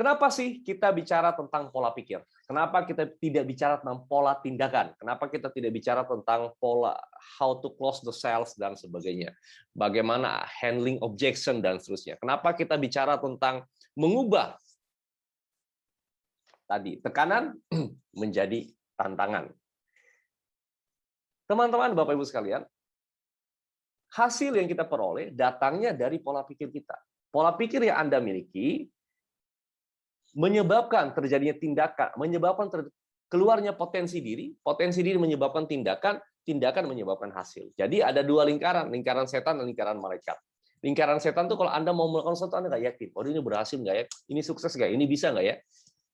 Kenapa sih kita bicara tentang pola pikir? Kenapa kita tidak bicara tentang pola tindakan? Kenapa kita tidak bicara tentang pola how to close the sales dan sebagainya? Bagaimana handling objection dan seterusnya? Kenapa kita bicara tentang mengubah tadi tekanan menjadi tantangan? Teman-teman, Bapak Ibu sekalian, hasil yang kita peroleh datangnya dari pola pikir kita. Pola pikir yang Anda miliki menyebabkan terjadinya tindakan, menyebabkan keluarnya potensi diri menyebabkan tindakan, tindakan menyebabkan hasil. Jadi ada dua lingkaran, lingkaran setan dan lingkaran malaikat. Lingkaran setan tuh kalau Anda mau melakukan sesuatu Anda nggak yakin, oh ini berhasil nggak ya, ini sukses nggak, ini bisa nggak ya.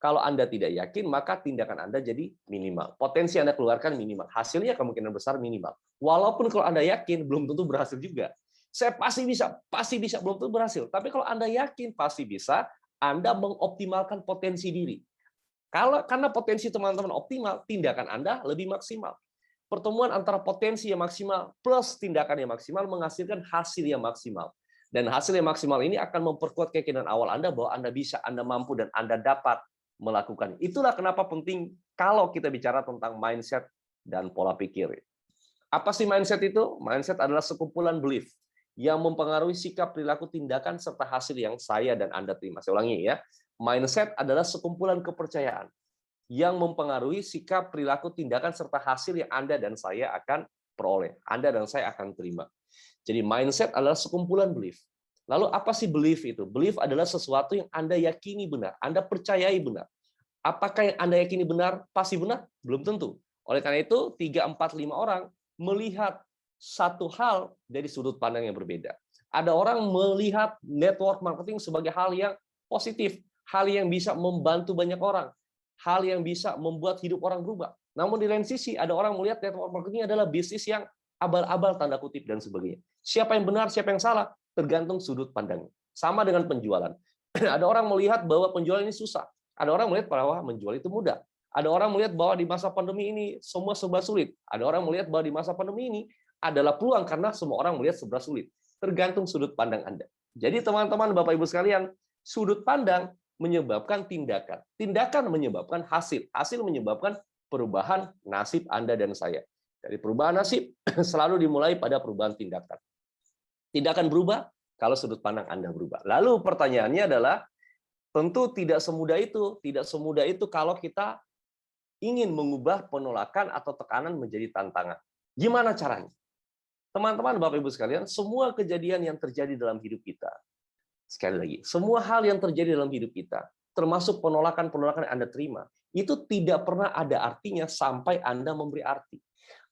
Kalau Anda tidak yakin, maka tindakan Anda jadi minimal. Potensi Anda keluarkan minimal, hasilnya kemungkinan besar minimal. Walaupun kalau Anda yakin, belum tentu berhasil juga. Saya pasti bisa, belum tentu berhasil. Tapi kalau Anda yakin pasti bisa, Anda mengoptimalkan potensi diri. Karena potensi teman-teman optimal, tindakan Anda lebih maksimal. Pertemuan antara potensi yang maksimal plus tindakan yang maksimal menghasilkan hasil yang maksimal. Dan hasil yang maksimal ini akan memperkuat keyakinan awal Anda bahwa Anda bisa, Anda mampu, dan Anda dapat melakukan. Itulah kenapa penting kalau kita bicara tentang mindset dan pola pikir. Apa sih mindset itu? Mindset adalah sekumpulan belief yang mempengaruhi sikap, perilaku, tindakan, serta hasil yang saya dan Anda terima. Saya ulangi ya. Mindset adalah sekumpulan kepercayaan yang mempengaruhi sikap, perilaku, tindakan, serta hasil yang Anda dan saya akan peroleh. Anda dan saya akan terima. Jadi mindset adalah sekumpulan belief. Lalu apa sih belief itu? Belief adalah sesuatu yang Anda yakini benar, Anda percayai benar. Apakah yang Anda yakini benar, pasti benar? Belum tentu. Oleh karena itu, 3, 4, 5 orang melihat satu hal dari sudut pandang yang berbeda. Ada orang melihat network marketing sebagai hal yang positif, hal yang bisa membantu banyak orang, hal yang bisa membuat hidup orang berubah. Namun di lain sisi, ada orang melihat network marketing adalah bisnis yang abal-abal, tanda kutip, dan sebagainya. Siapa yang benar, siapa yang salah, tergantung sudut pandangnya. Sama dengan penjualan. Ada orang melihat bahwa penjualan ini susah. Ada orang melihat bahwa menjual itu mudah. Ada orang melihat bahwa di masa pandemi ini semua serba sulit. Ada orang melihat bahwa di masa pandemi ini adalah peluang karena semua orang melihat serba sulit. Tergantung sudut pandang Anda. Jadi teman-teman, Bapak Ibu sekalian, sudut pandang menyebabkan tindakan. Tindakan menyebabkan hasil. Hasil menyebabkan perubahan nasib Anda dan saya. Dari perubahan nasib selalu dimulai pada perubahan tindakan. Tindakan berubah kalau sudut pandang Anda berubah. Lalu pertanyaannya adalah, tentu tidak semudah itu kalau kita ingin mengubah penolakan atau tekanan menjadi tantangan. Gimana caranya? Teman-teman, Bapak Ibu sekalian, semua kejadian yang terjadi dalam hidup kita, sekali lagi, semua hal yang terjadi dalam hidup kita, termasuk penolakan-penolakan yang Anda terima, itu tidak pernah ada artinya sampai Anda memberi arti.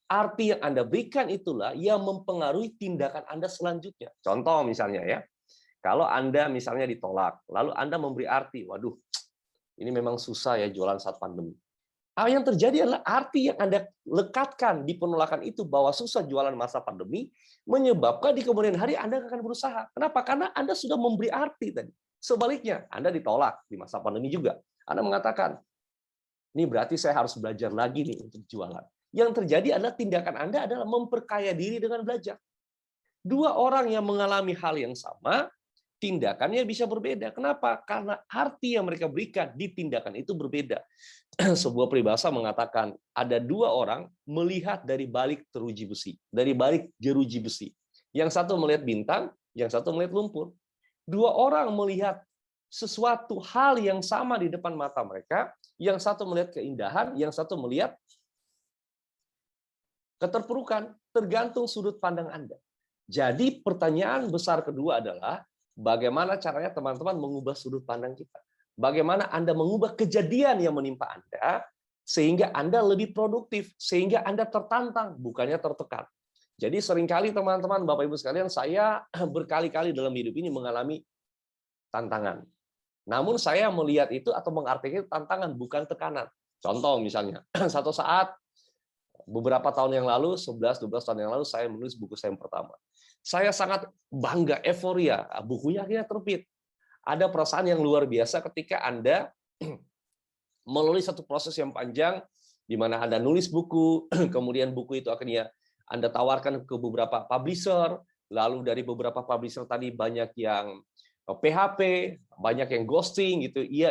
Arti yang Anda berikan itulah yang mempengaruhi tindakan Anda selanjutnya. Contoh misalnya ya, kalau Anda misalnya ditolak, lalu Anda memberi arti, waduh, ini memang susah ya jualan saat pandemi. Hal yang terjadi adalah arti yang Anda lekatkan di penolakan itu bahwa susah jualan masa pandemi, menyebabkan di kemudian hari Anda akan berusaha. Kenapa? Karena Anda sudah memberi arti tadi. Sebaliknya, Anda ditolak di masa pandemi juga. Anda mengatakan, ini berarti saya harus belajar lagi nih untuk jualan. Yang terjadi adalah tindakan Anda adalah memperkaya diri dengan belajar. Dua orang yang mengalami hal yang sama, tindakannya bisa berbeda. Kenapa? Karena arti yang mereka berikan di tindakan itu berbeda. Sebuah peribahasa mengatakan, ada dua orang melihat dari balik teruji besi, dari balik jeruji besi. Yang satu melihat bintang, yang satu melihat lumpur. Dua orang melihat sesuatu hal yang sama di depan mata mereka, yang satu melihat keindahan, yang satu melihat keterpurukan, tergantung sudut pandang Anda. Jadi pertanyaan besar kedua adalah, bagaimana caranya teman-teman mengubah sudut pandang kita? Bagaimana Anda mengubah kejadian yang menimpa Anda, sehingga Anda lebih produktif, sehingga Anda tertantang, bukannya tertekan. Jadi seringkali teman-teman, Bapak Ibu sekalian, saya berkali-kali dalam hidup ini mengalami tantangan. Namun saya melihat itu atau mengartikan tantangan, bukan tekanan. Contoh misalnya, satu saat, beberapa tahun yang lalu, 11-12 tahun yang lalu, saya menulis buku saya yang pertama. Saya sangat bangga, euforia, bukunya akhirnya terbit. Ada perasaan yang luar biasa ketika Anda melalui satu proses yang panjang, di mana Anda nulis buku, kemudian buku itu akhirnya Anda tawarkan ke beberapa publisher, lalu dari beberapa publisher tadi banyak yang PHP, banyak yang ghosting gitu, iya,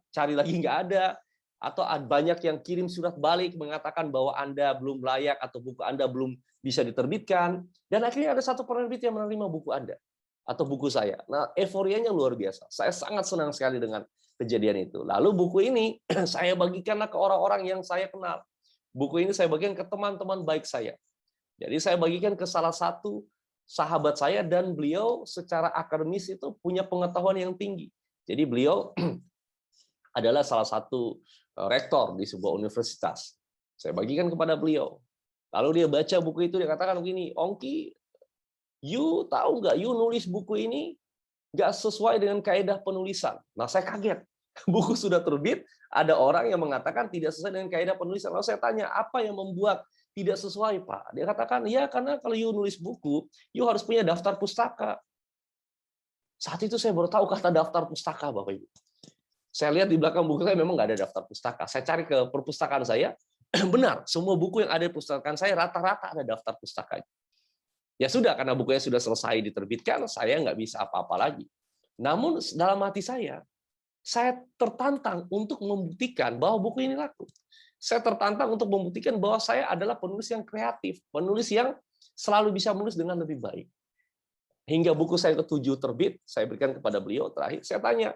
cari lagi nggak ada, atau banyak yang kirim surat balik mengatakan bahwa Anda belum layak atau buku Anda belum bisa diterbitkan, dan akhirnya ada satu penerbit yang menerima buku Anda atau buku saya. Nah, euforianya luar biasa. Saya sangat senang sekali dengan kejadian itu. Lalu buku ini saya bagikanlah ke orang-orang yang saya kenal. Buku ini saya bagikan ke teman-teman baik saya. Jadi saya bagikan ke salah satu sahabat saya, dan beliau secara akademis itu punya pengetahuan yang tinggi. Jadi beliau adalah salah satu rektor di sebuah universitas. Saya bagikan kepada beliau. Lalu dia baca buku itu, dia katakan begini, Ongki, you tahu nggak, you nulis buku ini nggak sesuai dengan kaidah penulisan. Nah, saya kaget. Buku sudah terbit, ada orang yang mengatakan tidak sesuai dengan kaidah penulisan. Lalu saya tanya, apa yang membuat tidak sesuai, Pak? Dia katakan, ya karena kalau you nulis buku, you harus punya daftar pustaka. Saat itu saya baru tahu kata daftar pustaka, Bapak Ibu. Saya lihat di belakang buku saya memang nggak ada daftar pustaka. Saya cari ke perpustakaan saya, benar, semua buku yang ada di perpustakaan saya rata-rata ada daftar pustakanya. Ya sudah, karena bukunya sudah selesai diterbitkan, saya nggak bisa apa-apa lagi. Namun dalam hati saya tertantang untuk membuktikan bahwa buku ini laku. Saya tertantang untuk membuktikan bahwa saya adalah penulis yang kreatif, penulis yang selalu bisa menulis dengan lebih baik. Hingga buku saya ke-7 terbit, saya berikan kepada beliau terakhir, saya tanya,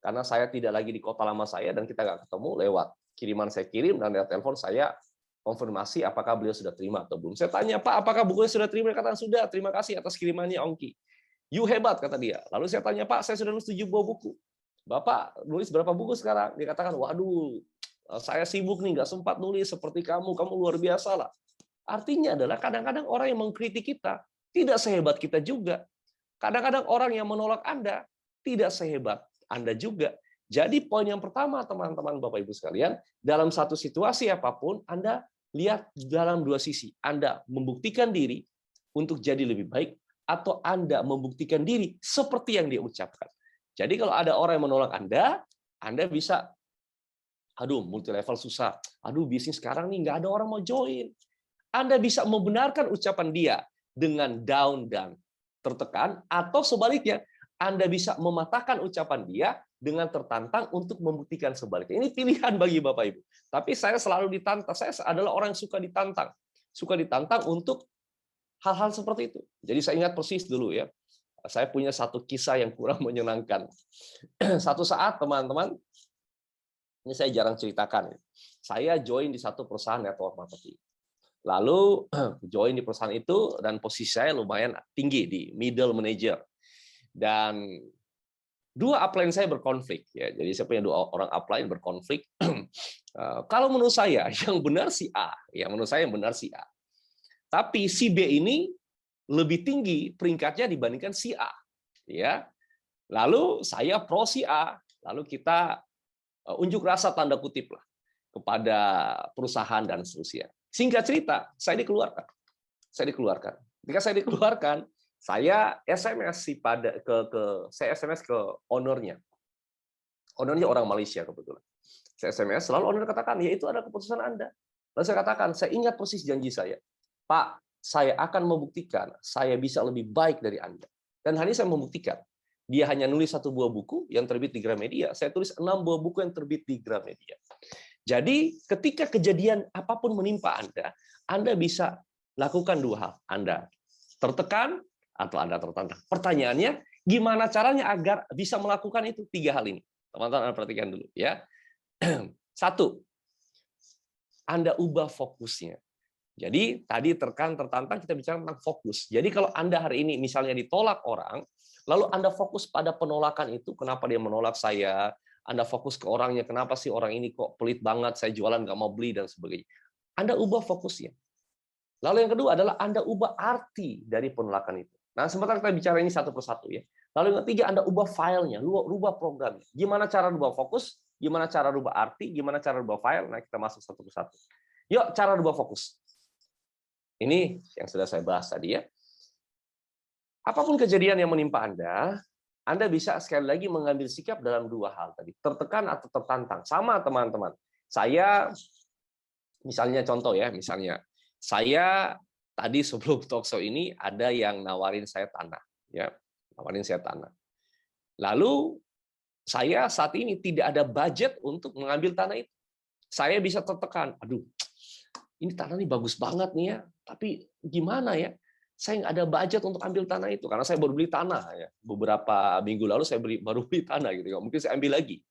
karena saya tidak lagi di kota lama saya dan kita nggak ketemu, lewat kiriman saya kirim dan lewat telepon saya konfirmasi apakah beliau sudah terima atau belum. Saya tanya, Pak, apakah bukunya sudah terima? Dia katakan sudah, terima kasih atas kirimannya, Ongki. You hebat, kata dia. Lalu saya tanya, Pak, saya sudah nulis 7 buah buku. Bapak nulis berapa buku sekarang? Dia katakan, waduh, saya sibuk nih, nggak sempat nulis seperti kamu luar biasa lah. Artinya adalah kadang-kadang orang yang mengkritik kita tidak sehebat kita juga. Kadang-kadang orang yang menolak Anda tidak sehebat Anda juga. Jadi poin yang pertama, teman-teman, Bapak Ibu sekalian, dalam satu situasi apapun, Anda lihat dalam dua sisi. Anda membuktikan diri untuk jadi lebih baik, atau Anda membuktikan diri seperti yang dia ucapkan. Jadi kalau ada orang yang menolak Anda bisa, aduh, multi level susah. Aduh, bisnis sekarang nih nggak ada orang mau join. Anda bisa membenarkan ucapan dia dengan down dan tertekan, atau sebaliknya, Anda bisa mematahkan ucapan dia dengan tertantang untuk membuktikan sebaliknya. Ini pilihan bagi Bapak Ibu. Tapi saya selalu ditantang. Saya adalah orang yang suka ditantang. Suka ditantang untuk hal-hal seperti itu. Jadi saya ingat persis dulu ya. Saya punya satu kisah yang kurang menyenangkan. Satu saat, teman-teman, ini saya jarang ceritakan. Saya join di satu perusahaan network marketing. Lalu join di perusahaan itu dan posisi saya lumayan tinggi di middle manager. Dan dua upline saya berkonflik ya. Jadi saya punya dua orang upline berkonflik. Kalau menurut saya yang benar si A, ya menurut saya yang benar si A. Tapi si B ini lebih tinggi peringkatnya dibandingkan si A, ya. Lalu saya pro si A, lalu kita unjuk rasa tanda kutip lah kepada perusahaan dan seterusnya. Singkat cerita, saya dikeluarkan. Ketika saya dikeluarkan, saya SMS saya SMS ke ownernya. Ownernya orang Malaysia kebetulan. Saya SMS, lalu owner katakan, ya itu ada keputusan Anda. Lalu saya katakan, saya ingat persis janji saya. Pak, saya akan membuktikan saya bisa lebih baik dari Anda. Dan hari ini saya membuktikan. Dia hanya nulis 1 buah buku yang terbit di Gramedia, saya tulis 6 buah buku yang terbit di Gramedia. Jadi ketika kejadian apapun menimpa Anda bisa lakukan 2 hal. Anda tertekan atau Anda tertantang. Pertanyaannya, gimana caranya agar bisa melakukan itu? 3 hal ini. Teman-teman, Anda perhatikan dulu ya. 1, Anda ubah fokusnya. Jadi tadi tertantang, kita bicara tentang fokus. Jadi kalau Anda hari ini misalnya ditolak orang, lalu Anda fokus pada penolakan itu, kenapa dia menolak saya, Anda fokus ke orangnya, kenapa sih orang ini kok pelit banget, saya jualan nggak mau beli, dan sebagainya. Anda ubah fokusnya. Lalu yang kedua adalah Anda ubah arti dari penolakan itu. Nah, sebentar kita bicara ini satu persatu ya. Lalu yang ketiga, Anda ubah filenya, ubah programnya. Gimana cara ubah fokus, gimana cara ubah arti, gimana cara ubah file, nah kita masuk satu persatu. Yuk, cara ubah fokus. Ini yang sudah saya bahas tadi ya. Apapun kejadian yang menimpa Anda bisa sekali lagi mengambil sikap dalam 2 hal tadi, tertekan atau tertantang. Sama teman-teman. Saya misalnya contoh ya, saya tadi sebelum talkshow ini ada yang nawarin saya tanah, ya, nawarin saya tanah. Lalu saya saat ini tidak ada budget untuk mengambil tanah itu. Saya bisa tertekan, aduh, ini tanah ini bagus banget nih ya, tapi gimana ya? Saya nggak ada budget untuk ambil tanah itu karena saya baru beli tanah ya. Beberapa minggu lalu saya baru beli tanah gitu. Mungkin saya ambil lagi.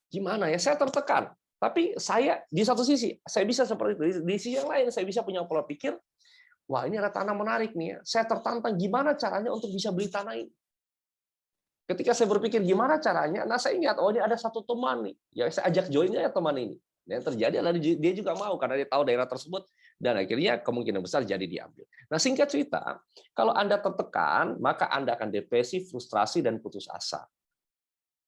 Gimana ya? Saya tertekan. Tapi saya di satu sisi saya bisa seperti itu. Di sisi yang lain saya bisa punya pola pikir, wah ini ada tanah menarik nih ya. Saya tertantang gimana caranya untuk bisa beli tanah ini. Ketika saya berpikir gimana caranya, nah saya ingat, oh ini ada satu teman nih, ya saya ajak joinnya ya teman ini. Dan yang terjadi adalah dia juga mau karena dia tahu daerah tersebut dan akhirnya kemungkinan besar jadi diambil. Nah singkat cerita, kalau Anda tertekan, maka Anda akan depresi, frustrasi, dan putus asa.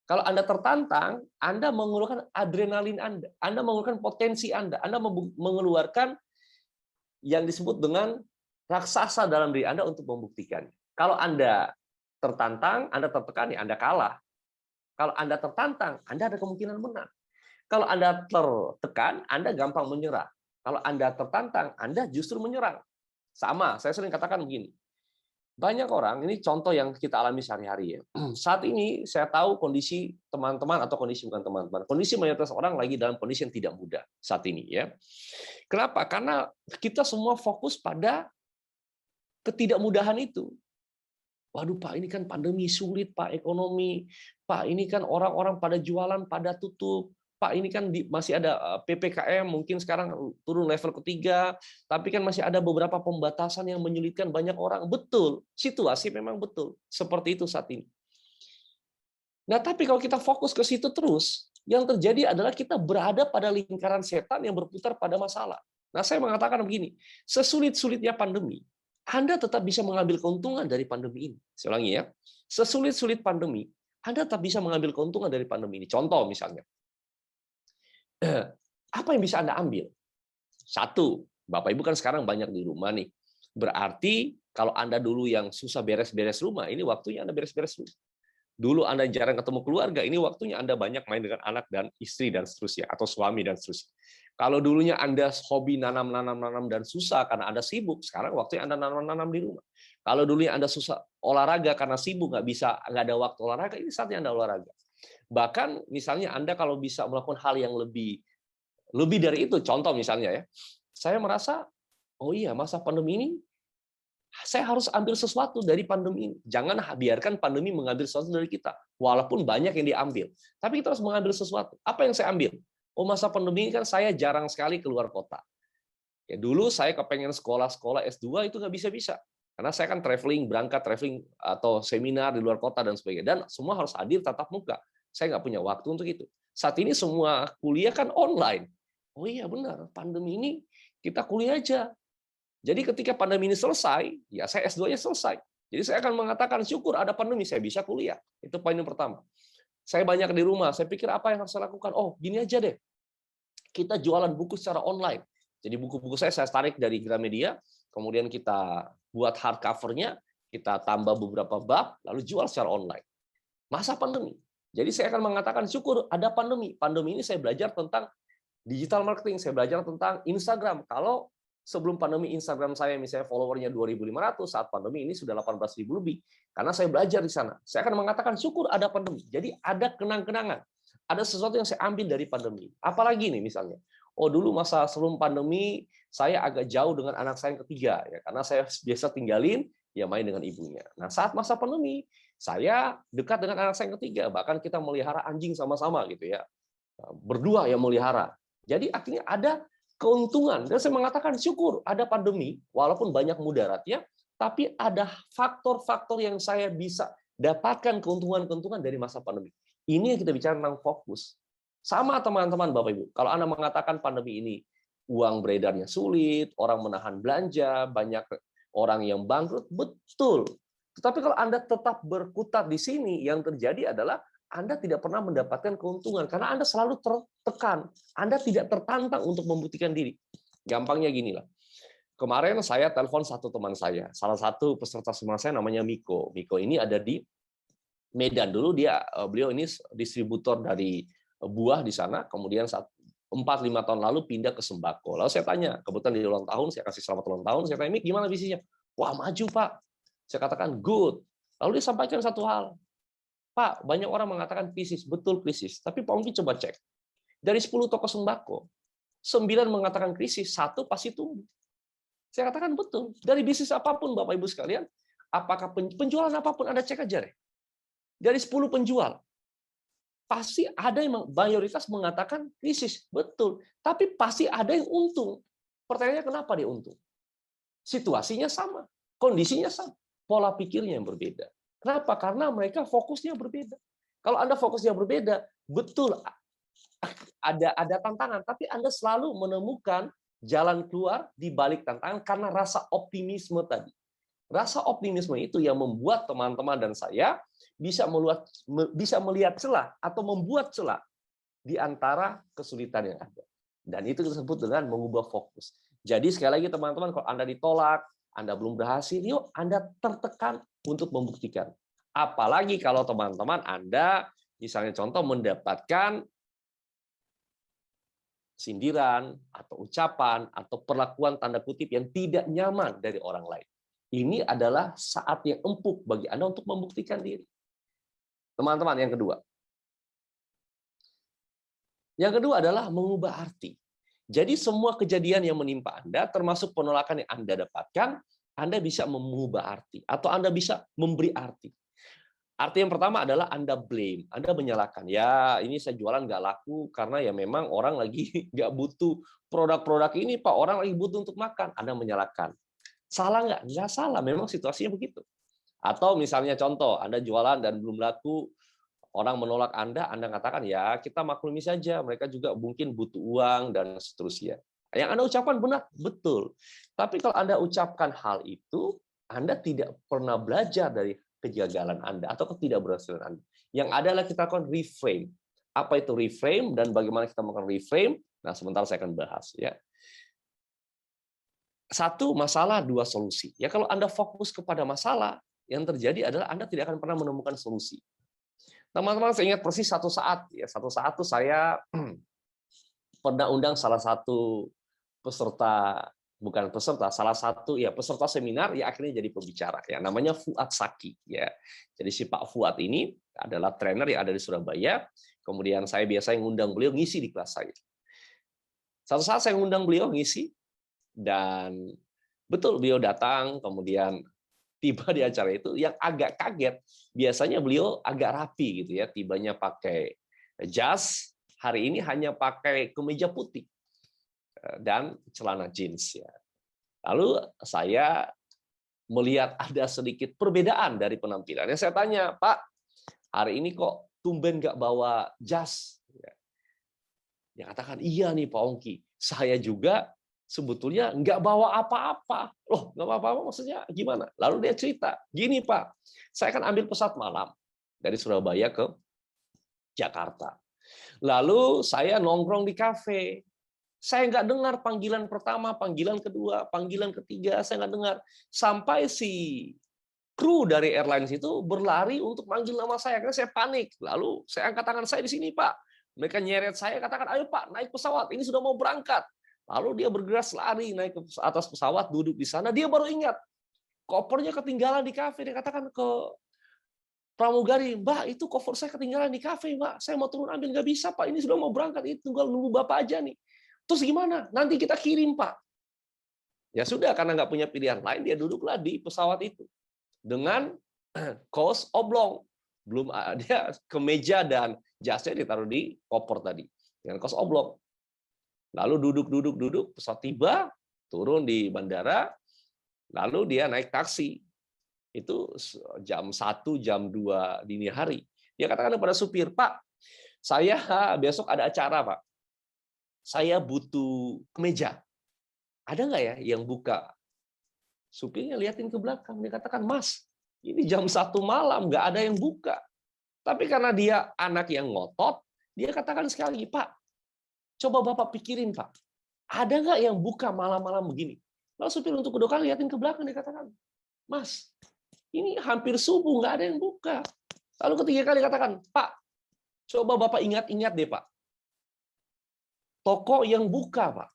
Kalau Anda tertantang, Anda mengeluarkan adrenalin Anda mengeluarkan potensi Anda mengeluarkan yang disebut dengan raksasa dalam diri Anda untuk membuktikan. Kalau Anda tertantang, Anda tertekan, ya Anda kalah. Kalau Anda tertantang, Anda ada kemungkinan menang. Kalau Anda tertekan, Anda gampang menyerah. Kalau Anda tertantang, Anda justru menyerang. Sama, saya sering katakan begini. Banyak orang, ini contoh yang kita alami sehari-hari ya. Saat ini saya tahu kondisi teman-teman atau kondisi bukan teman-teman. Kondisi mayoritas orang lagi dalam kondisi yang tidak mudah saat ini ya. Kenapa? Karena kita semua fokus pada ketidakmudahan itu. Waduh Pak, ini kan pandemi sulit Pak, ekonomi. Pak, ini kan orang-orang pada jualan, pada tutup. Pak, ini kan masih ada PPKM, mungkin sekarang turun level ketiga, tapi kan masih ada beberapa pembatasan yang menyulitkan banyak orang. Betul, situasi memang betul. Seperti itu saat ini. Nah, tapi kalau kita fokus ke situ terus, yang terjadi adalah kita berada pada lingkaran setan yang berputar pada masalah. Nah, saya mengatakan begini, sesulit-sulitnya pandemi, Anda tetap bisa mengambil keuntungan dari pandemi ini. Saya ulangi ya, sesulit-sulit pandemi, Anda tetap bisa mengambil keuntungan dari pandemi ini. Contoh misalnya, apa yang bisa Anda ambil? Satu, Bapak Ibu kan sekarang banyak di rumah nih. Berarti kalau Anda dulu yang susah beres-beres rumah, ini waktunya Anda beres-beres rumah. Dulu Anda jarang ketemu keluarga, ini waktunya Anda banyak main dengan anak dan istri dan seterusnya, atau suami dan seterusnya. Kalau dulunya Anda hobi nanam dan susah karena Anda sibuk, sekarang waktunya Anda nanam di rumah. Kalau dulunya Anda susah olahraga karena sibuk, nggak ada waktu olahraga, ini saatnya Anda olahraga. Bahkan misalnya Anda kalau bisa melakukan hal yang lebih dari itu, contoh misalnya ya, saya merasa, oh iya masa pandemi ini saya harus ambil sesuatu dari pandemi ini. Jangan biarkan pandemi mengambil sesuatu dari kita. Walaupun banyak yang diambil. Tapi kita harus mengambil sesuatu. Apa yang saya ambil? Oh, masa pandemi ini kan saya jarang sekali keluar kota. Ya, dulu saya kepengen sekolah S2 itu nggak bisa-bisa. Karena saya kan berangkat traveling atau seminar di luar kota dan sebagainya. Dan semua harus hadir tatap muka. Saya nggak punya waktu untuk itu. Saat ini semua kuliah kan online. Oh iya benar, pandemi ini kita kuliah aja. Jadi ketika pandemi ini selesai, ya saya S2-nya selesai. Jadi saya akan mengatakan, syukur ada pandemi, saya bisa kuliah. Itu poin yang pertama. Saya banyak di rumah, saya pikir apa yang harus saya lakukan? Oh, gini aja deh. Kita jualan buku secara online. Jadi buku-buku saya tarik dari Gramedia, kemudian kita buat hardcover-nya, kita tambah beberapa bab, lalu jual secara online. Masa pandemi. Jadi saya akan mengatakan, syukur ada pandemi. Pandemi ini saya belajar tentang digital marketing, saya belajar tentang Instagram. Kalau sebelum pandemi Instagram saya misalnya followernya 2.500, saat pandemi ini sudah 18.000 lebih. Karena saya belajar di sana. Saya akan mengatakan syukur ada pandemi. Jadi ada kenang-kenangan. Ada sesuatu yang saya ambil dari pandemi. Apalagi nih misalnya. Oh dulu masa sebelum pandemi saya agak jauh dengan anak saya yang ketiga ya karena saya biasa tinggalin ya main dengan ibunya. Nah, saat masa pandemi saya dekat dengan anak saya yang ketiga, bahkan kita melihara anjing sama-sama gitu ya. Berdua yang melihara. Jadi akhirnya ada keuntungan. Dan saya mengatakan syukur ada pandemi, walaupun banyak mudaratnya, tapi ada faktor-faktor yang saya bisa dapatkan keuntungan-keuntungan dari masa pandemi. Ini yang kita bicara tentang fokus. Sama teman-teman Bapak Ibu, kalau Anda mengatakan pandemi ini uang beredarnya sulit, orang menahan belanja, banyak orang yang bangkrut, betul. Tetapi kalau Anda tetap berkutat di sini, yang terjadi adalah Anda tidak pernah mendapatkan keuntungan karena Anda selalu tertekan. Anda tidak tertantang untuk membuktikan diri. Gampangnya gini lah. Kemarin saya telepon satu teman saya, salah satu peserta seminar saya namanya Miko. Miko ini ada di Medan dulu, beliau ini distributor dari buah di sana, kemudian 4-5 tahun lalu pindah ke sembako. Lalu saya tanya, kebetulan di ulang tahun, saya kasih selamat ulang tahun, saya tanya, Mik, gimana bisnisnya? Wah, maju Pak. Saya katakan, good. Lalu dia sampaikan satu hal, Pak, banyak orang mengatakan krisis. Betul krisis. Tapi Pak Ongki coba cek. Dari 10 toko sembako, 9 mengatakan krisis, 1 pasti tumbuh. Saya katakan betul. Dari bisnis apapun, Bapak Ibu sekalian, apakah penjualan apapun, Anda cek aja deh. Dari 10 penjual, pasti ada yang mayoritas mengatakan krisis. Betul. Tapi pasti ada yang untung. Pertanyaannya kenapa dia untung? Situasinya sama, kondisinya sama, pola pikirnya yang berbeda. Kenapa? Karena mereka fokusnya berbeda. Kalau Anda fokusnya berbeda, betul ada tantangan, tapi Anda selalu menemukan jalan keluar di balik tantangan karena rasa optimisme tadi. Rasa optimisme itu yang membuat teman-teman dan saya bisa melihat celah atau membuat celah di antara kesulitan yang ada. Dan itu disebut dengan mengubah fokus. Jadi sekali lagi teman-teman, kalau Anda ditolak, Anda belum berhasil, yuk Anda tertekan untuk membuktikan. Apalagi kalau teman-teman Anda, misalnya contoh, mendapatkan sindiran, atau ucapan, atau perlakuan tanda kutip yang tidak nyaman dari orang lain. Ini adalah saat yang empuk bagi Anda untuk membuktikan diri. Teman-teman, yang kedua. Yang kedua adalah mengubah arti. Jadi semua kejadian yang menimpa Anda, termasuk penolakan yang Anda dapatkan, Anda bisa mengubah arti, atau Anda bisa memberi arti. Arti yang pertama adalah Anda blame, Anda menyalahkan. Ya, ini saya jualan nggak laku karena ya memang orang lagi nggak butuh produk-produk ini, Pak. Orang lagi butuh untuk makan. Anda menyalahkan. Salah nggak? Nggak salah, memang situasinya begitu. Atau misalnya contoh, Anda jualan dan belum laku, orang menolak Anda katakan, ya kita maklumi saja, mereka juga mungkin butuh uang, dan seterusnya. Yang Anda ucapkan benar, betul. Tapi kalau Anda ucapkan hal itu, Anda tidak pernah belajar dari kegagalan Anda atau ketidakberhasilan Anda. Yang adalah kita akan reframe. Apa itu reframe dan bagaimana kita melakukan reframe? Nah, sebentar saya akan bahas. Ya. Satu masalah, dua solusi. Ya, kalau Anda fokus kepada masalah, yang terjadi adalah Anda tidak akan pernah menemukan solusi. Teman-teman, saya ingat persis satu saat tuh saya pernah undang salah satu peserta seminar ya akhirnya jadi pembicara ya, namanya Fuad Saki ya. Jadi si Pak Fuad ini adalah trainer yang ada di Surabaya. Kemudian saya biasanya ngundang beliau ngisi di kelas saya. Satu saat saya ngundang beliau ngisi dan betul beliau datang, kemudian tiba di acara itu yang agak kaget. Biasanya beliau agak rapi gitu ya, tibanya pakai jas, hari ini hanya pakai kemeja putih dan celana jeans ya. Lalu saya melihat ada sedikit perbedaan dari penampilannya. Saya tanya, Pak, hari ini kok tumben nggak bawa jas? Dia katakan, iya nih Pak Ongki, saya juga sebetulnya nggak bawa apa-apa. Loh, nggak bawa apa-apa maksudnya gimana? Lalu dia cerita, gini Pak, saya akan ambil pesawat malam dari Surabaya ke Jakarta. Lalu saya nongkrong di kafe. Saya nggak dengar panggilan pertama, panggilan kedua, panggilan ketiga, saya nggak dengar. Sampai si kru dari airlines itu berlari untuk manggil nama saya, karena saya panik. Lalu saya angkat tangan, saya di sini Pak. Mereka nyeret saya, katakan, ayo Pak, naik pesawat, ini sudah mau berangkat. Lalu dia bergegas lari naik ke atas pesawat, duduk di sana. Dia baru ingat kopernya ketinggalan di kafe. Dia katakan ke pramugari, Mbak, itu koper saya ketinggalan di kafe, Mbak. Saya mau turun ambil, nggak bisa Pak. Ini sudah mau berangkat, itu tinggal nunggu Bapak aja nih. Terus gimana? Nanti kita kirim Pak. Ya sudah, karena nggak punya pilihan lain, dia duduklah di pesawat itu dengan kaos oblong. Belum ada kemeja dan jasnya ditaruh di koper tadi dengan kaos oblong. Lalu duduk, pesawat tiba, turun di bandara, lalu dia naik taksi. Itu jam 1, jam 2 dini hari. Dia katakan kepada supir, Pak, saya besok ada acara, Pak. Saya butuh kemeja. Ada nggak ya yang buka? Supirnya liatin ke belakang, dia katakan, Mas, ini jam 1 malam, nggak ada yang buka. Tapi karena dia anak yang ngotot, dia katakan sekali lagi, Pak, coba Bapak pikirin, Pak. Ada nggak yang buka malam-malam begini? Lalu supir untuk kedua kali liatin ke belakang, dia katakan, Mas, ini hampir subuh, nggak ada yang buka. Lalu ketiga kali katakan, Pak, coba Bapak ingat-ingat deh, Pak. Toko yang buka, Pak.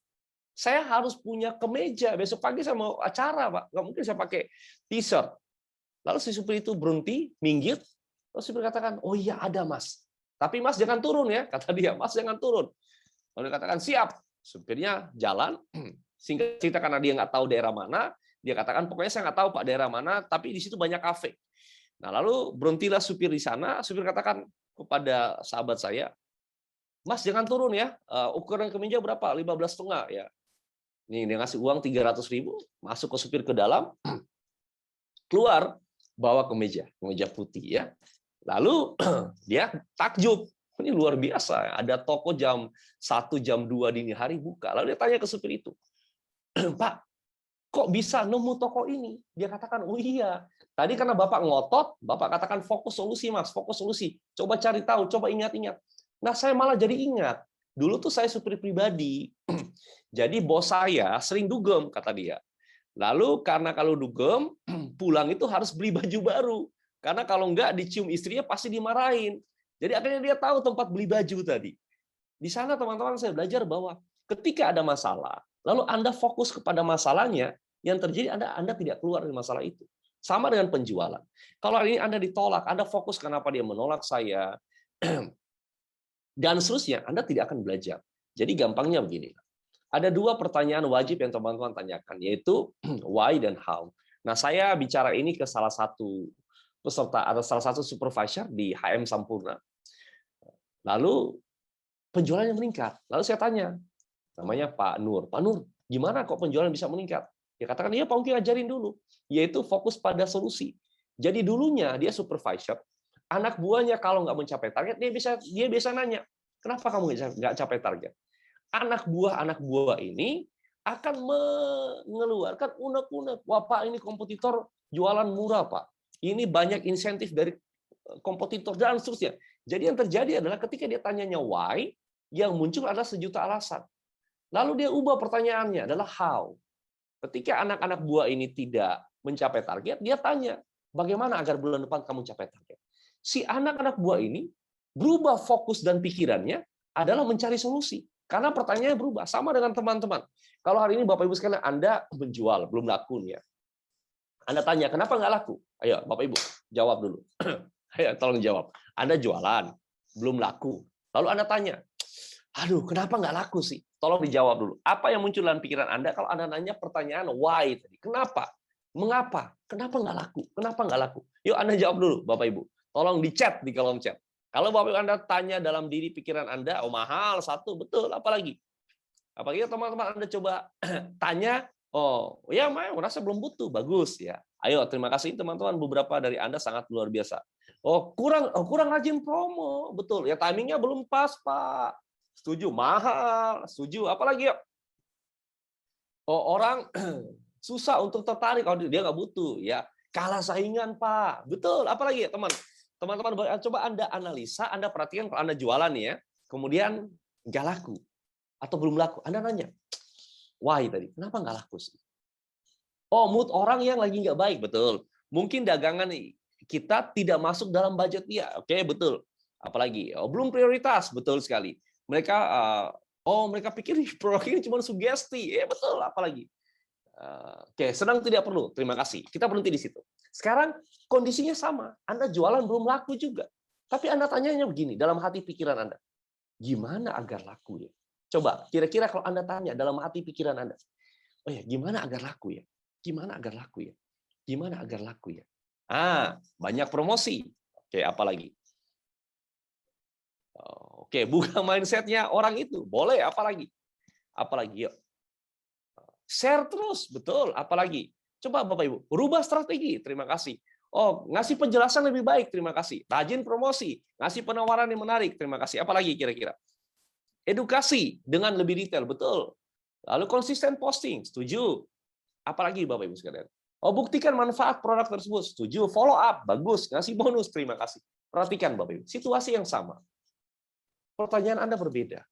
Saya harus punya kemeja. Besok pagi saya mau acara, Pak. Nggak mungkin saya pakai t-shirt. Lalu si supir itu berhenti, minggir, Lalu supir katakan, oh iya ada Mas. Tapi Mas jangan turun ya, kata dia. Mas jangan turun. Lalu dia katakan, siap. Supirnya jalan. Singkat cerita karena dia nggak tahu daerah mana, dia katakan, pokoknya saya nggak tahu Pak daerah mana, tapi di situ banyak kafe. Nah lalu berhentilah supir di sana. Supir katakan kepada sahabat saya, Mas jangan turun ya. Ukuran kemeja berapa? 15,5 ya. Nih dia ngasih uang 300.000, masuk ke supir ke dalam, keluar bawa kemeja putih ya. Lalu dia takjub, ini luar biasa. Ada toko jam 1, jam 2 dini hari buka. Lalu dia tanya ke supir itu, Pak, kok bisa nemu toko ini? Dia katakan, oh iya. Tadi karena Bapak ngotot, Bapak katakan fokus solusi Mas, fokus solusi. Coba cari tahu, coba ingat-ingat. Nah saya malah jadi ingat. Dulu tuh saya supir pribadi. Jadi bos saya sering dugem, kata dia. Lalu karena kalau dugem, pulang itu harus beli baju baru. Karena kalau enggak dicium istrinya pasti dimarahin. Jadi akhirnya dia tahu tempat beli baju tadi. Di sana teman-teman saya belajar bahwa ketika ada masalah, lalu Anda fokus kepada masalahnya, yang terjadi Anda tidak keluar dari masalah itu. Sama dengan penjualan. Kalau hari ini Anda ditolak, Anda fokus kenapa dia menolak saya, dan seterusnya, Anda tidak akan belajar. Jadi gampangnya begini. Ada 2 pertanyaan wajib yang teman-teman tanyakan, yaitu why dan how. Nah, saya bicara ini ke salah satu peserta atau salah satu supervisor di HM Sampurna. Lalu penjualannya meningkat. Lalu saya tanya, namanya Pak Nur. Pak Nur, gimana kok penjualan bisa meningkat? Dia katakan, iya Pak Ungki ajarin dulu, yaitu fokus pada solusi. Jadi dulunya dia supervisor, anak buahnya kalau nggak mencapai target, dia bisa nanya, kenapa kamu nggak capai target? Anak buah ini akan mengeluarkan unek-unek. Wah Pak, ini kompetitor jualan murah Pak. Ini banyak insentif dari kompetitor dan seterusnya. Jadi yang terjadi adalah ketika dia tanyanya why, yang muncul adalah sejuta alasan. Lalu dia ubah pertanyaannya adalah how. Ketika anak-anak buah ini tidak mencapai target, dia tanya, bagaimana agar bulan depan kamu capai target? Si anak-anak buah ini berubah fokus dan pikirannya adalah mencari solusi. Karena pertanyaannya berubah. Sama dengan teman-teman. Kalau hari ini Bapak Ibu sekalian Anda menjual, belum laku nih ya. Anda tanya, kenapa nggak laku? Ayo Bapak Ibu, jawab dulu. Ayo, tolong jawab. Anda jualan, belum laku. Lalu Anda tanya, aduh, kenapa nggak laku sih? Tolong dijawab dulu. Apa yang muncul dalam pikiran Anda kalau Anda nanya pertanyaan why tadi? Kenapa? Mengapa? Kenapa nggak laku? Kenapa nggak laku? Yuk Anda jawab dulu, Bapak Ibu. Tolong di chat di kolom chat. Kalau Bapak Ibu Anda tanya dalam diri pikiran Anda, oh mahal, satu, betul, apalagi? Apalagi teman-teman Anda coba tanya, oh ya merasa belum butuh, bagus ya. Ayo, terima kasih teman-teman, beberapa dari Anda sangat luar biasa. Oh kurang rajin promo, betul. Ya timingnya belum pas Pak. Setuju, mahal, setuju. Apalagi ya? Oh orang susah untuk tertarik kalau dia nggak butuh, ya kalah saingan Pak, betul. Apalagi ya teman-teman coba Anda analisa, Anda perhatikan kalau Anda jualan ya, kemudian nggak laku atau belum laku, Anda nanya, why tadi, kenapa nggak laku sih? Oh mood orang yang lagi nggak baik, betul. Mungkin dagangan kita tidak masuk dalam budget dia, oke betul. Apalagi, oh belum prioritas, betul sekali. Mereka mereka pikir produk ini cuma sugesti, betul. Apalagi. Oke, sedang tidak perlu. Terima kasih. Kita berhenti di situ. Sekarang kondisinya sama. Anda jualan belum laku juga. Tapi Anda tanyanya begini, dalam hati pikiran Anda. Gimana agar laku ya? Coba, kira-kira kalau Anda tanya dalam hati pikiran Anda. Oh ya, gimana agar laku ya? Gimana agar laku ya? Gimana agar laku ya? Banyak promosi. Oke, apalagi? Oke, buka mindset-nya orang itu. Boleh, apalagi? Apalagi, yuk. Share terus, betul. Apalagi? Coba Bapak Ibu, rubah strategi. Terima kasih. Oh, ngasih penjelasan lebih baik. Terima kasih. Rajin promosi, ngasih penawaran yang menarik. Terima kasih. Apalagi kira-kira? Edukasi dengan lebih detail, betul. Lalu konsisten posting, setuju. Apalagi Bapak Ibu sekalian? Oh, buktikan manfaat produk tersebut, setuju. Follow up, bagus. Ngasih bonus, terima kasih. Perhatikan Bapak Ibu, situasi yang sama. Pertanyaan Anda berbeda.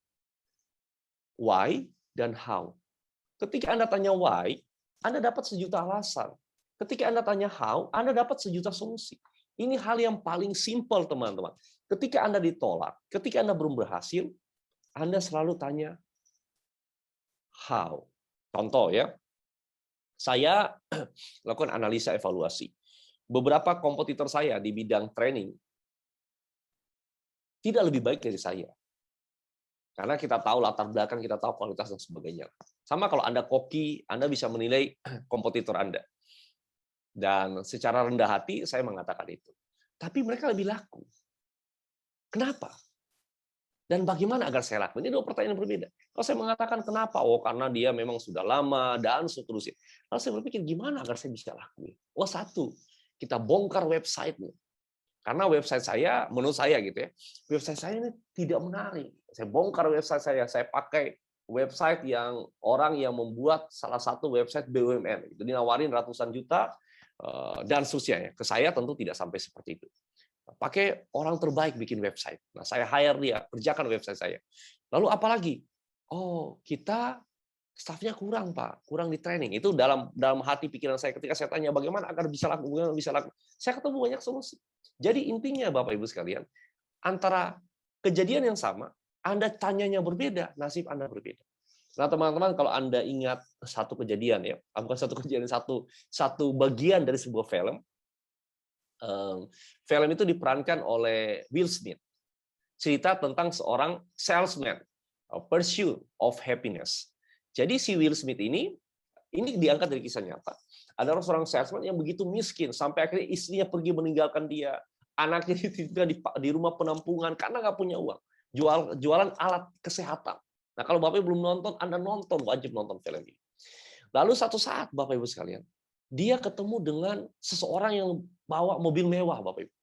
Why dan how. Ketika Anda tanya why, Anda dapat sejuta alasan. Ketika Anda tanya how, Anda dapat sejuta solusi. Ini hal yang paling simpel, teman-teman. Ketika Anda ditolak, ketika Anda belum berhasil, Anda selalu tanya how. Contoh ya, saya lakukan analisa evaluasi. Beberapa kompetitor saya di bidang training, tidak lebih baik dari saya. Karena kita tahu latar belakang, kita tahu kualitas dan sebagainya. Sama kalau Anda koki, Anda bisa menilai kompetitor Anda. Dan secara rendah hati saya mengatakan itu. Tapi mereka lebih laku. Kenapa? Dan bagaimana agar saya laku? Ini dua pertanyaan yang berbeda. Kalau saya mengatakan kenapa? Oh, karena dia memang sudah lama dan seterusnya. Lalu saya berpikir gimana agar saya bisa laku? Oh, satu, kita bongkar website-nya. Karena website saya, menurut saya gitu ya, website saya ini tidak menarik. Saya bongkar website saya pakai website yang orang yang membuat salah satu website BUMN. Itu dinawarin ratusan juta dan seterusnya. Ke saya tentu tidak sampai seperti itu. Pakai orang terbaik bikin website. Nah, saya hire dia, kerjakan website saya. Lalu apa lagi? Oh, kita staffnya kurang, Pak. Kurang di training. Itu dalam hati pikiran saya ketika saya tanya bagaimana agar bisa laku, saya ketemu banyak solusi. Jadi intinya Bapak Ibu sekalian, antara kejadian yang sama, Anda tanyanya berbeda, nasib Anda berbeda. Nah, teman-teman, kalau Anda ingat satu kejadian ya, bukan satu kejadian, satu bagian dari sebuah film. Film itu diperankan oleh Will Smith. Cerita tentang seorang salesman, Pursuit of Happiness. Jadi si Will Smith ini diangkat dari kisah nyata. Ada seorang salesman yang begitu miskin sampai akhirnya istrinya pergi meninggalkan dia, anaknya di rumah penampungan karena nggak punya uang. Jualan alat kesehatan. Nah, kalau Bapak Ibu belum nonton, Anda nonton, wajib nonton film ini. Lalu satu saat Bapak Ibu sekalian, dia ketemu dengan seseorang yang bawa mobil mewah, Bapak Ibu.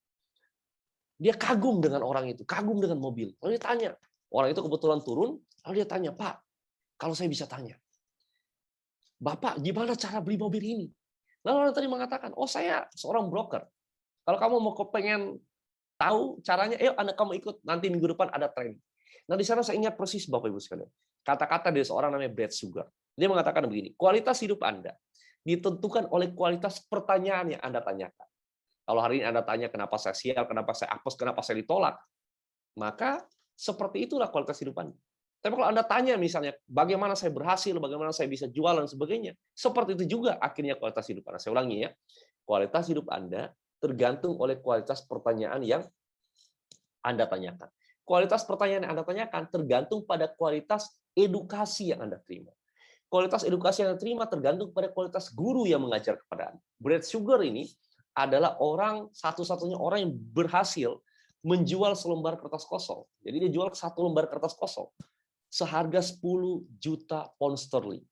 Dia kagum dengan orang itu, kagum dengan mobil. Lalu dia tanya, orang itu kebetulan turun, lalu dia tanya, Pak, kalau saya bisa tanya, Bapak, gimana cara beli mobil ini? Lalu orang tadi mengatakan, oh saya seorang broker. Kalau kamu mau kepengen tahu caranya, kamu ikut, nanti minggu depan ada training. Nah, di sana saya ingat persis Bapak Ibu sekalian. Kata-kata dari seorang namanya Brad Sugar. Dia mengatakan begini, kualitas hidup Anda ditentukan oleh kualitas pertanyaan yang Anda tanyakan. Kalau hari ini Anda tanya kenapa saya sial, kenapa saya apes, kenapa saya ditolak, maka seperti itulah kualitas hidup Anda. Tapi kalau Anda tanya misalnya, bagaimana saya berhasil, bagaimana saya bisa jual, dan sebagainya, seperti itu juga akhirnya kualitas hidup Anda. Saya ulangi ya, kualitas hidup Anda tergantung oleh kualitas pertanyaan yang Anda tanyakan. Kualitas pertanyaan yang Anda tanyakan tergantung pada kualitas edukasi yang Anda terima. Kualitas edukasi yang Anda terima tergantung pada kualitas guru yang mengajar kepada Anda. Brad Sugar ini adalah satu-satunya orang yang berhasil menjual selembar kertas kosong. Jadi dia jual satu lembar kertas kosong seharga 10 juta pound sterling.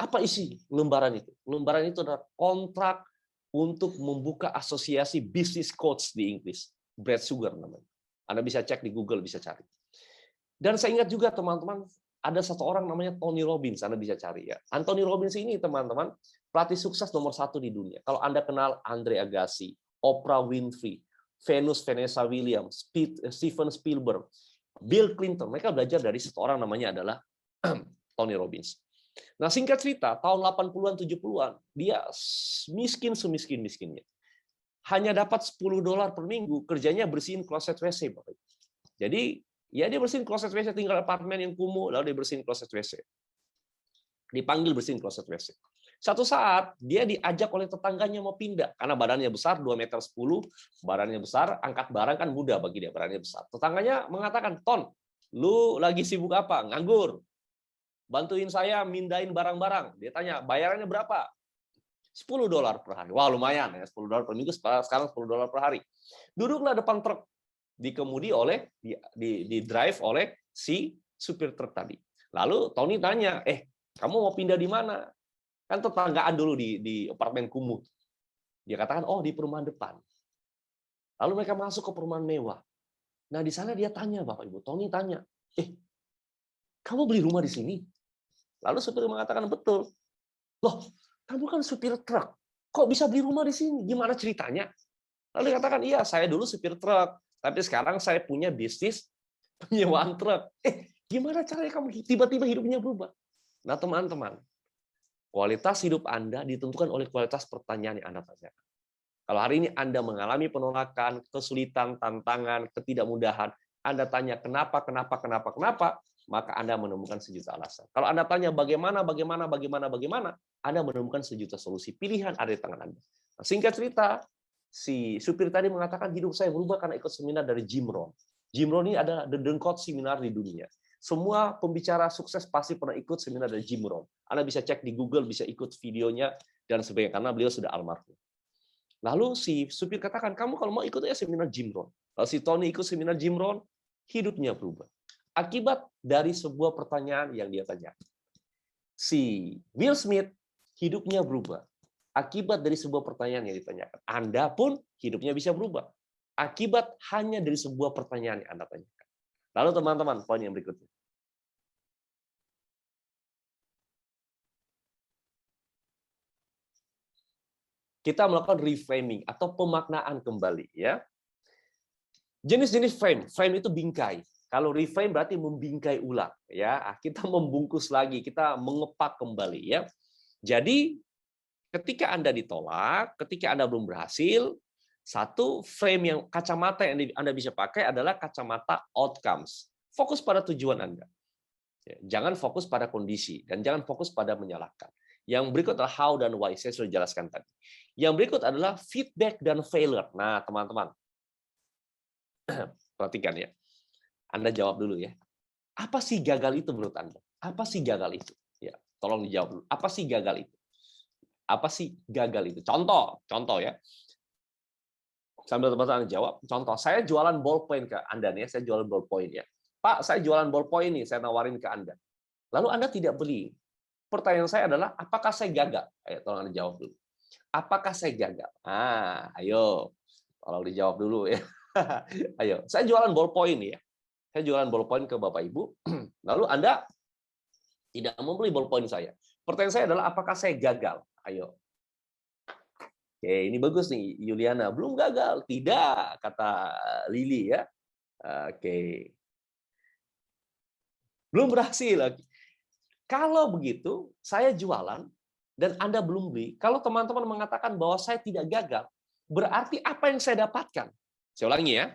Apa isi lembaran itu? Lembaran itu adalah kontrak untuk membuka asosiasi business coach di Inggris. Brad Sugar namanya. Anda bisa cek di Google, bisa cari. Dan saya ingat juga teman-teman, ada satu orang namanya Tony Robbins, Anda bisa cari ya. Anthony Robbins ini teman-teman, pelatih sukses nomor 1 di dunia. Kalau Anda kenal Andre Agassi, Oprah Winfrey, Vanessa Williams, Steven Spielberg, Bill Clinton, mereka belajar dari satu orang namanya adalah Tony Robbins. Nah, singkat cerita, tahun 80-an, 70-an, dia miskin semiskin-miskinnya. Hanya dapat $10 per minggu, kerjanya bersihin kloset WC, Bapak. Jadi, ya dia bersihin kloset WC, tinggal apartemen yang kumuh, lalu dia bersihin kloset WC. Dipanggil bersihin kloset WC. Satu saat, dia diajak oleh tetangganya mau pindah. Karena badannya besar, 2,10 meter, badannya besar, angkat barang kan mudah bagi dia, badannya besar. Tetangganya mengatakan, Ton, lu lagi sibuk apa? Nganggur. Bantuin saya mindahin barang-barang. Dia tanya, bayarannya berapa? $10 per hari. Wah, lumayan ya, $10 per minggu, sekarang $10 per hari. Duduklah depan truk, dikemudi oleh, di drive oleh si supir truk tadi. Lalu Tony tanya, kamu mau pindah di mana? Kan tetanggaan dulu di apartemen kumuh. Dia katakan, oh di perumahan depan. Lalu mereka masuk ke perumahan mewah. Nah, di sana dia tanya, Bapak Ibu, Tony tanya, kamu beli rumah di sini? Lalu supir mengatakan, betul. Loh, kamu kan supir truk. Kok bisa beli rumah di sini? Gimana ceritanya? Lalu dikatakan, iya, saya dulu supir truk. Tapi sekarang saya punya bisnis penyewaan truk. Gimana caranya kamu tiba-tiba hidupnya berubah? Nah, teman-teman, kualitas hidup Anda ditentukan oleh kualitas pertanyaan yang Anda tanyakan. Kalau hari ini Anda mengalami penolakan, kesulitan, tantangan, ketidakmudahan, Anda tanya kenapa, maka Anda menemukan sejuta alasan. Kalau Anda tanya bagaimana, Anda menemukan sejuta solusi. Pilihan ada di tangan Anda. Nah, singkat cerita, si supir tadi mengatakan hidup saya berubah karena ikut seminar dari Jim Rohn. Jim Rohn ini adalah the dengkot seminar di dunia. Semua pembicara sukses pasti pernah ikut seminar dari Jim Rohn. Anda bisa cek di Google, bisa ikut videonya dan sebagainya karena beliau sudah almarhum. Lalu si supir katakan, kamu kalau mau ikut ya seminar Jim Rohn. Lalu si Tony ikut seminar Jim Rohn, hidupnya berubah. Akibat dari sebuah pertanyaan yang dia tanya. Si Will Smith hidupnya berubah. Akibat dari sebuah pertanyaan yang ditanyakan. Anda pun hidupnya bisa berubah. Akibat hanya dari sebuah pertanyaan yang Anda tanyakan. Lalu teman-teman, poin yang berikutnya. Kita melakukan reframing atau pemaknaan kembali. Ya. Jenis-jenis frame. Frame itu bingkai. Kalau reframe berarti membingkai ulang. Ya, kita membungkus lagi, kita mengepak kembali. Ya. Jadi, ketika Anda ditolak, ketika Anda belum berhasil, satu frame yang kacamata yang Anda bisa pakai adalah kacamata outcomes. Fokus pada tujuan Anda. Jangan fokus pada kondisi dan jangan fokus pada menyalahkan. Yang berikut adalah how dan why, saya sudah jelaskan tadi. Yang berikut adalah feedback dan failure. Nah, teman-teman, perhatikan ya. Anda jawab dulu ya. Apa sih gagal itu menurut Anda? Apa sih gagal itu? Ya, tolong dijawab dulu. Apa sih gagal itu? Apa sih gagal itu? Contoh ya. Sambil teman-teman jawab, contoh, saya jualan ballpoint ke Anda nih, saya jualan ballpoint ya. Pak, saya jualan ballpoint nih, saya nawarin ke Anda. Lalu Anda tidak beli. Pertanyaan saya adalah, apakah saya gagal? Ayo, tolong Anda jawab dulu. Apakah saya gagal? Ayo, tolong dijawab dulu ya. Ayo, saya jualan ballpoint nih ya. Saya jualan ballpoint ke Bapak Ibu. Lalu Anda tidak membeli ballpoint saya. Pertanyaan saya adalah, apakah saya gagal? Ayo. Oke, ini bagus nih, Yuliana. Belum gagal. Tidak, kata Lili ya. Oke. Belum berhasil. Kalau begitu, saya jualan dan Anda belum beli. Kalau teman-teman mengatakan bahwa saya tidak gagal, berarti apa yang saya dapatkan? Saya ulangi ya.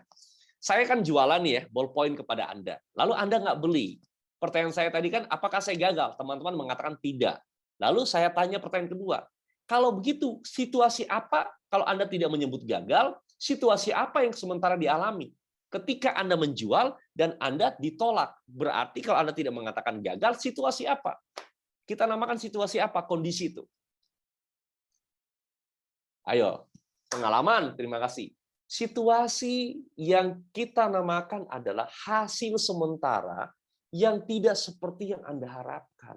Saya kan jualan nih ya, ballpoint kepada Anda. Lalu Anda nggak beli. Pertanyaan saya tadi kan, apakah saya gagal? Teman-teman mengatakan tidak. Lalu saya tanya pertanyaan kedua. Kalau begitu, situasi apa kalau Anda tidak menyebut gagal, situasi apa yang sementara dialami? Ketika Anda menjual dan Anda ditolak, berarti kalau Anda tidak mengatakan gagal, situasi apa? Kita namakan situasi apa? Kondisi itu. Ayo, pengalaman, terima kasih. Situasi yang kita namakan adalah hasil sementara yang tidak seperti yang Anda harapkan.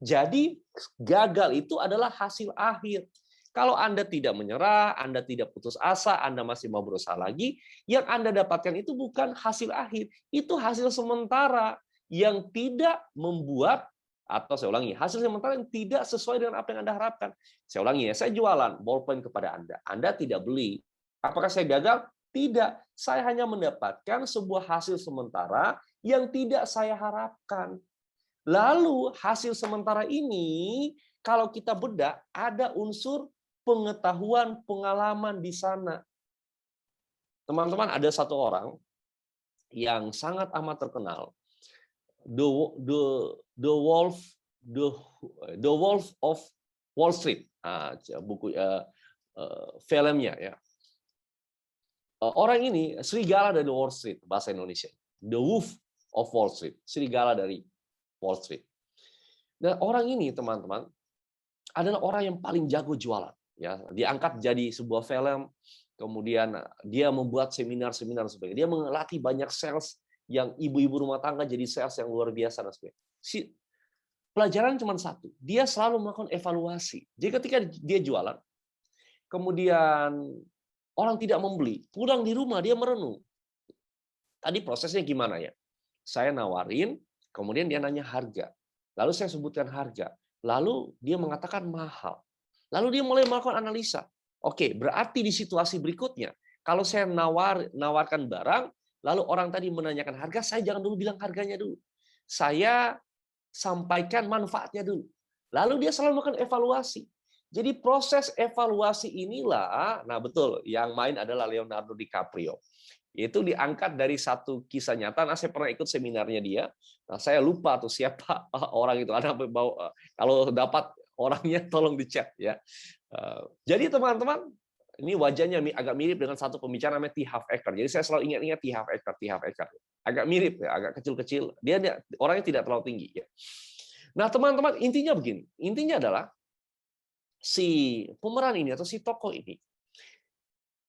Jadi gagal itu adalah hasil akhir. Kalau Anda tidak menyerah, Anda tidak putus asa, Anda masih mau berusaha lagi, yang Anda dapatkan itu bukan hasil akhir, itu hasil sementara yang tidak membuat, atau saya ulangi, hasil sementara yang tidak sesuai dengan apa yang Anda harapkan. Saya ulangi ya, saya jualan ballpoint kepada Anda tidak beli. Apakah saya gagal? Tidak, saya hanya mendapatkan sebuah hasil sementara yang tidak saya harapkan. Lalu hasil sementara ini, kalau kita bedah, ada unsur pengetahuan, pengalaman di sana. Teman-teman, ada satu orang yang sangat amat terkenal, The Wolf of Wall Street, buku filmnya ya. Orang ini serigala dari Wall Street, bahasa Indonesia. The Wolf of Wall Street, serigala dari Wall Street. Dan orang ini, teman-teman, adalah orang yang paling jago jualan. Ya, diangkat jadi sebuah film, kemudian dia membuat seminar-seminar sebagainya. Dia melatih banyak sales yang ibu-ibu rumah tangga jadi sales yang luar biasa dan sebagainya. Pelajaran cuma satu, dia selalu melakukan evaluasi. Jadi ketika dia jualan, kemudian orang tidak membeli, pulang di rumah dia merenung. Tadi prosesnya gimana ya? Saya nawarin, kemudian dia nanya harga. Lalu saya sebutkan harga. Lalu dia mengatakan mahal. Lalu dia mulai melakukan analisa. Oke, berarti di situasi berikutnya, kalau saya nawarkan barang, lalu orang tadi menanyakan harga, saya jangan dulu bilang harganya dulu. Saya sampaikan manfaatnya dulu. Lalu dia selalu melakukan evaluasi. Jadi proses evaluasi inilah, nah betul, yang main adalah Leonardo DiCaprio. Itu diangkat dari satu kisah nyata. Nah, saya pernah ikut seminarnya dia. Nah, saya lupa tuh siapa orang itu. Kalau dapat orangnya tolong di chat ya. Jadi teman-teman, Ini wajahnya agak mirip dengan satu pembicara namanya T. Harv Eker. Jadi saya selalu ingat T. Harv Eker. Agak mirip, ya, agak kecil-kecil. Dia orangnya tidak terlalu tinggi. Ya. Nah, teman-teman, intinya begini. Intinya adalah si pemeran ini atau si tokoh ini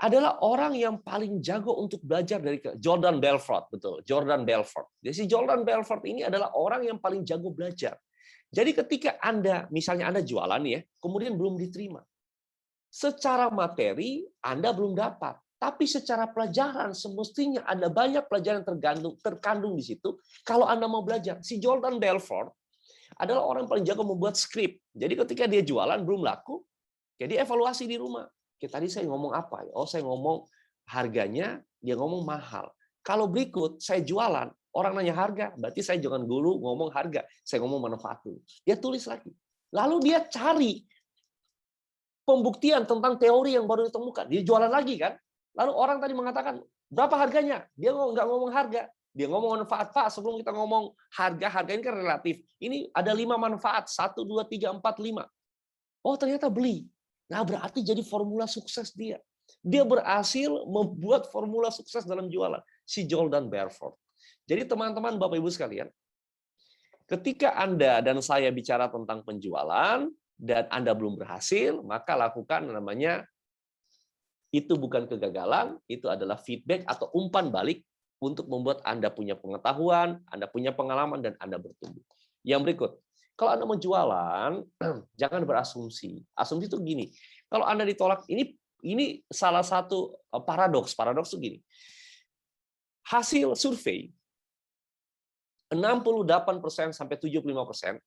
adalah orang yang paling jago untuk belajar dari Jordan Belfort, betul, Jordan Belfort. Jadi si Jordan Belfort ini adalah orang yang paling jago belajar. Jadi ketika misalnya Anda jualan ya, kemudian belum diterima. Secara materi Anda belum dapat, tapi secara pelajaran semestinya ada banyak pelajaran terkandung di situ kalau Anda mau belajar. Si Jordan Belfort adalah orang paling jago membuat skrip. Jadi ketika dia jualan belum laku, jadi evaluasi di rumah. Tadi saya ngomong apa? Oh, saya ngomong harganya, dia ngomong mahal. Kalau berikut saya jualan, orang nanya harga, berarti saya jangan dulu ngomong harga, saya ngomong manfaat dulu. Dia tulis lagi. Lalu dia cari pembuktian tentang teori yang baru ditemukan. Dia jualan lagi kan. Lalu orang tadi mengatakan, berapa harganya? Dia nggak ngomong harga. Dia ngomong manfaat. Pak, sebelum kita ngomong harga ini kan relatif. Ini ada 5 manfaat. 1, 2, 3, 4, 5. Oh, ternyata beli. Nah, berarti jadi formula sukses dia. Dia berhasil membuat formula sukses dalam jualan. Si Jordan Belfort. Jadi teman-teman, Bapak Ibu sekalian, ketika Anda dan saya bicara tentang penjualan, dan Anda belum berhasil, maka lakukan namanya, itu bukan kegagalan, itu adalah feedback atau umpan balik untuk membuat Anda punya pengetahuan, Anda punya pengalaman, dan Anda bertumbuh. Yang berikut, kalau Anda mau jualan, jangan berasumsi. Asumsi itu gini, kalau Anda ditolak, ini salah satu paradoks. Paradoks itu gini. Hasil survei 68% sampai 75%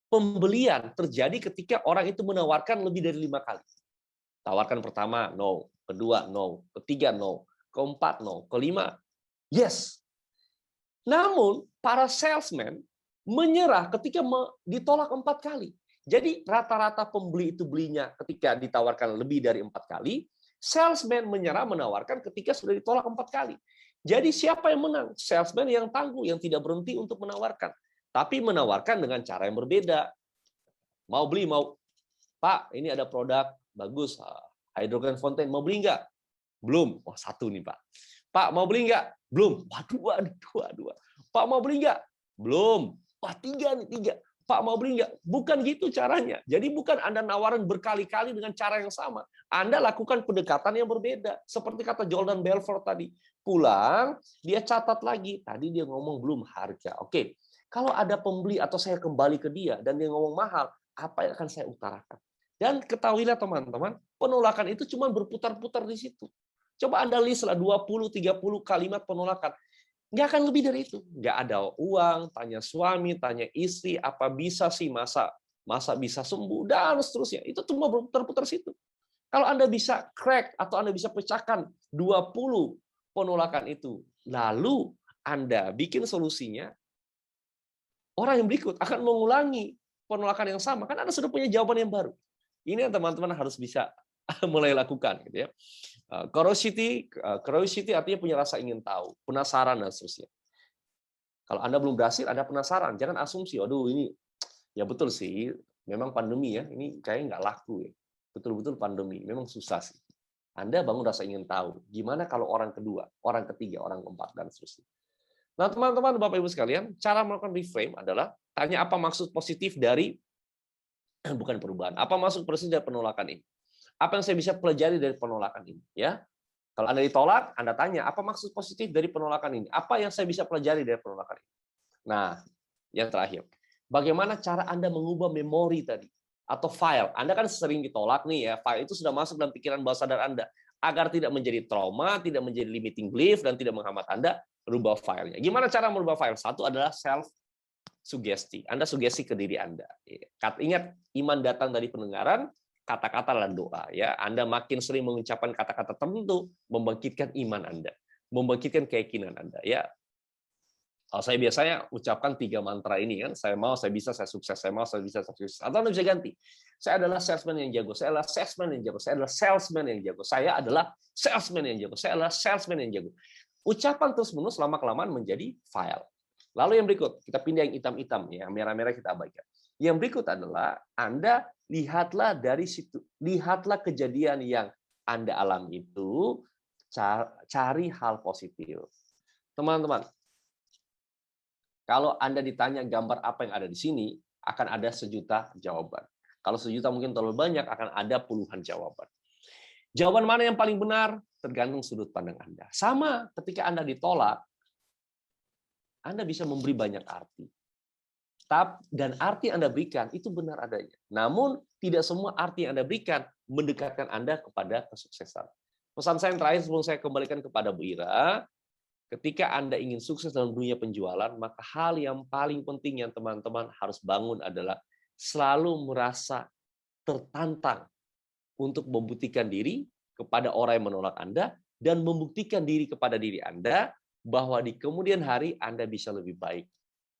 pembelian terjadi ketika orang itu menawarkan lebih dari 5 kali. Tawarkan pertama, no. Kedua, no. Ketiga, no. Keempat, no. Kelima, yes. Namun, para salesman menyerah ketika ditolak 4 kali. Jadi rata-rata pembeli itu belinya ketika ditawarkan lebih dari 4 kali, salesman menyerah menawarkan ketika sudah ditolak 4 kali. Jadi siapa yang menang? Salesman yang tangguh, yang tidak berhenti untuk menawarkan. Tapi menawarkan dengan cara yang berbeda. Mau beli, Pak, ini ada produk bagus, hydrogen fountain, mau beli nggak? Belum. Wah, 1 nih, Pak. Pak, mau beli nggak? Belum. Waduh. Pak, mau beli nggak? Belum. Wah, 3 nih, 3. Pak, mau beli nggak? Bukan gitu caranya. Jadi bukan Anda nawarin berkali-kali dengan cara yang sama. Anda lakukan pendekatan yang berbeda. Seperti kata Jordan Belfort tadi. Pulang, dia catat lagi. Tadi dia ngomong belum harga. Oke, kalau ada pembeli atau saya kembali ke dia dan dia ngomong mahal, apa yang akan saya utarakan? Dan ketahuilah teman-teman, penolakan itu cuma berputar-putar di situ. Coba Anda list lah 20-30 kalimat penolakan. Nggak akan lebih dari itu. Nggak ada uang, tanya suami, tanya istri, apa bisa sih, masa bisa sembuh, dan seterusnya. Itu cuma berputar-putar situ. Kalau Anda bisa crack atau Anda bisa pecahkan 20 penolakan itu, lalu Anda bikin solusinya, orang yang berikut akan mengulangi penolakan yang sama. Kan Anda sudah punya jawaban yang baru. Ini yang teman-teman harus bisa mulai lakukan. Gitu ya. Curiosity artinya punya rasa ingin tahu, penasaran, dan seterusnya. Kalau Anda belum berhasil, Anda penasaran. Jangan asumsi, aduh ini, ya betul sih, memang pandemi ya, ini kayaknya nggak laku ya. Betul-betul pandemi, memang susah sih. Anda bangun rasa ingin tahu. Gimana kalau orang kedua, orang ketiga, orang keempat, dan seterusnya. Nah, teman-teman, Bapak Ibu sekalian, cara melakukan reframe adalah tanya apa maksud positif dari bukan perubahan. Apa maksud positif dari penolakan ini? Apa yang saya bisa pelajari dari penolakan ini? Ya, kalau Anda ditolak, Anda tanya apa maksud positif dari penolakan ini? Apa yang saya bisa pelajari dari penolakan ini? Nah, yang terakhir, bagaimana cara Anda mengubah memori tadi atau file? Anda kan sering ditolak nih ya, file itu sudah masuk dalam pikiran bawah sadar Anda. Agar tidak menjadi trauma, tidak menjadi limiting belief, dan tidak menghambat Anda, rubah filenya. Gimana cara merubah file? Satu adalah self sugesti. Anda sugesti ke diri Anda. Ingat, iman datang dari pendengaran, kata-kata dan doa. Ya, Anda makin sering mengucapkan kata-kata tertentu, membangkitkan iman Anda, membangkitkan keyakinan Anda. Ya, saya biasanya ucapkan 3 mantra ini kan. Saya mau, saya bisa, saya sukses. Saya mau, saya bisa, saya sukses. Atau Anda bisa ganti. Saya adalah salesman yang jago. Saya adalah salesman yang jago. Saya adalah salesman yang jago. Saya adalah salesman yang jago. Saya adalah salesman yang jago. Ucapan terus-menerus lama-kelamaan menjadi file. Lalu yang berikut, kita pindah yang hitam-hitam, yang merah-merah kita abaikan. Yang berikut adalah Anda lihatlah dari situ, lihatlah kejadian yang Anda alami itu, cari hal positif. Teman-teman, kalau Anda ditanya gambar apa yang ada di sini, akan ada sejuta jawaban. Kalau sejuta mungkin terlalu banyak, akan ada puluhan jawaban. Jawaban mana yang paling benar? Tergantung sudut pandang Anda. Sama ketika Anda ditolak, Anda bisa memberi banyak arti. Dan arti yang Anda berikan itu benar adanya. Namun, tidak semua arti yang Anda berikan mendekatkan Anda kepada kesuksesan. Pesan saya yang terakhir sebelum saya kembalikan kepada Bu Ira, ketika Anda ingin sukses dalam dunia penjualan, maka hal yang paling penting yang teman-teman harus bangun adalah selalu merasa tertantang untuk membuktikan diri kepada orang yang menolak Anda dan membuktikan diri kepada diri Anda bahwa di kemudian hari Anda bisa lebih baik